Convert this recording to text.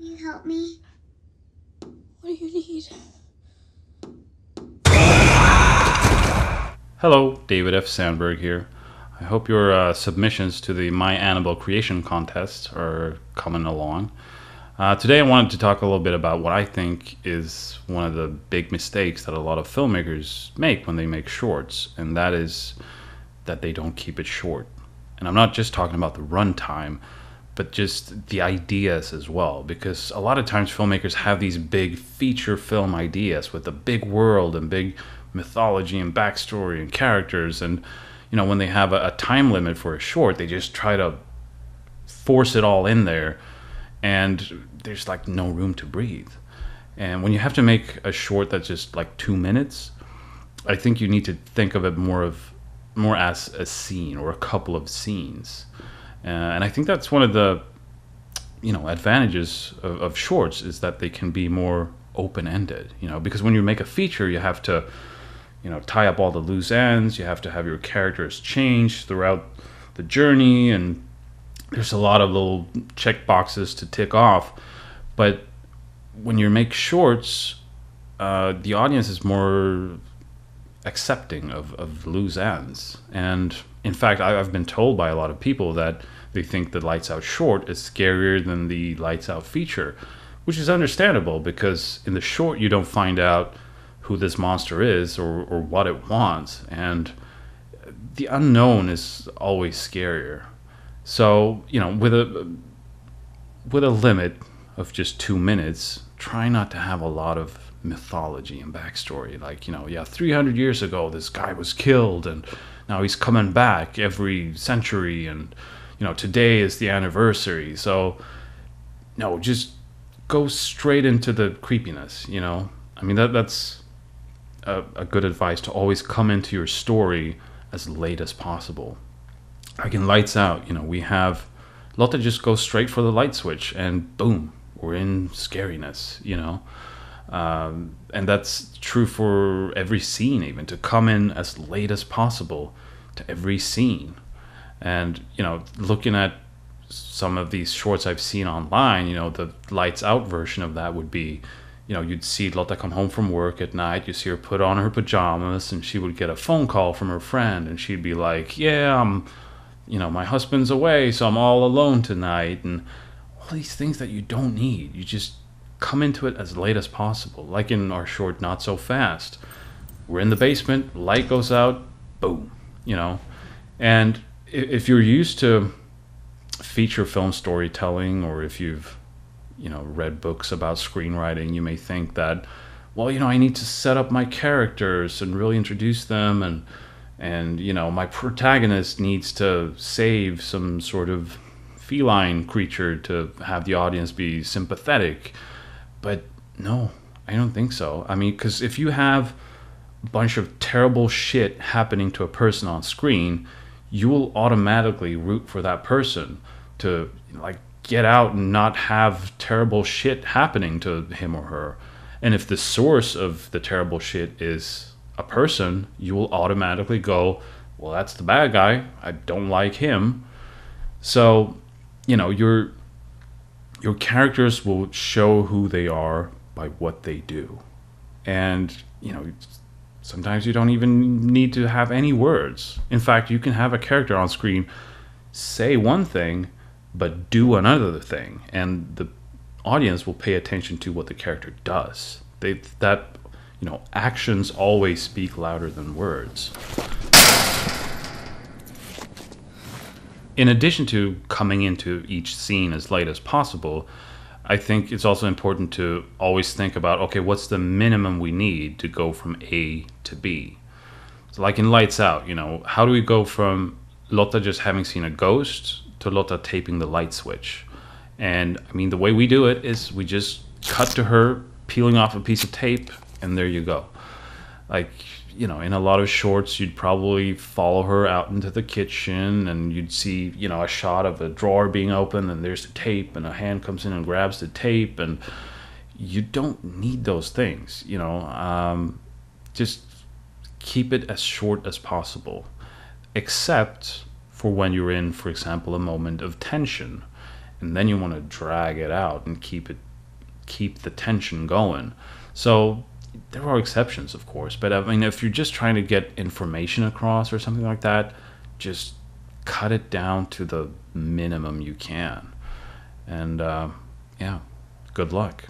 you help me? What do you need? Hello, David F. Sandberg here. I hope your submissions to the My Annabelle Creation contest are coming along. Today I wanted to talk a little bit about what I think is one of the big mistakes that a lot of filmmakers make when they make shorts, and that is that they don't keep it short. And I'm not just talking about the runtime, but just the ideas as well, because a lot of times filmmakers have these big feature film ideas with a big world and big mythology and backstory and characters, and when they have a time limit for a short, they just try to force it all in there, and there's like no room to breathe. And when you have to make a short that's just like 2 minutes, I think you need to think of it more as a scene or a couple of scenes. And I think that's one of the advantages of shorts, is that they can be more open-ended. Because when you make a feature, you have to tie up all the loose ends. You have to have your characters change throughout the journey, and there's a lot of little check boxes to tick off. But when you make shorts, the audience is more accepting of loose ends. And in fact, I've been told by a lot of people that they think the lights out short is scarier than the lights out feature, which is understandable, because in the short you don't find out who this monster is or what it wants, and the unknown is always scarier. So with a limit of just 2 minutes, try not to have a lot of mythology and backstory, like 300 years ago this guy was killed and now he's coming back every century, and today is the anniversary. So no, just go straight into the creepiness. I mean, that's a good advice, to always come into your story as late as possible. Like in Lights Out, we have Lotte just goes straight for the light switch, and boom, we're in scariness. And that's true for every scene, even to come in as late as possible to every scene. And looking at some of these shorts I've seen online, the lights out version of that would be, you'd see Lotte come home from work at night, you see her put on her pajamas, and she would get a phone call from her friend, and she'd be like, yeah, my husband's away, so I'm all alone tonight. And all these things that you don't need, you just come into it as late as possible. Like in our short Not So Fast, we're in the basement, light goes out, boom. And if you're used to feature film storytelling, or if you've read books about screenwriting, you may think that, well, I need to set up my characters and really introduce them, and my protagonist needs to save some sort of feline creature to have the audience be sympathetic. But no, I don't think so. I mean, because if you have a bunch of terrible shit happening to a person on screen, you will automatically root for that person to get out and not have terrible shit happening to him or her. And if the source of the terrible shit is a person, you will automatically go, well, that's the bad guy, I don't like him. So your characters will show who they are by what they do. And sometimes you don't even need to have any words. In fact, you can have a character on screen say one thing but do another thing, and the audience will pay attention to what the character does. Actions always speak louder than words. In addition to coming into each scene as late as possible, I think it's also important to always think about, okay, what's the minimum we need to go from A to B? So like in Lights Out, how do we go from Lotte just having seen a ghost to Lotte taping the light switch? And I mean, the way we do it is we just cut to her peeling off a piece of tape, and there you go. Like, in a lot of shorts, you'd probably follow her out into the kitchen, and you'd see, a shot of a drawer being opened, and there's the tape, and a hand comes in and grabs the tape, and you don't need those things. Just keep it as short as possible, except for when you're in, for example, a moment of tension, and then you want to drag it out and keep it keep the tension going. So there are exceptions, of course, but I mean, if you're just trying to get information across or something like that, just cut it down to the minimum you can. And yeah, good luck.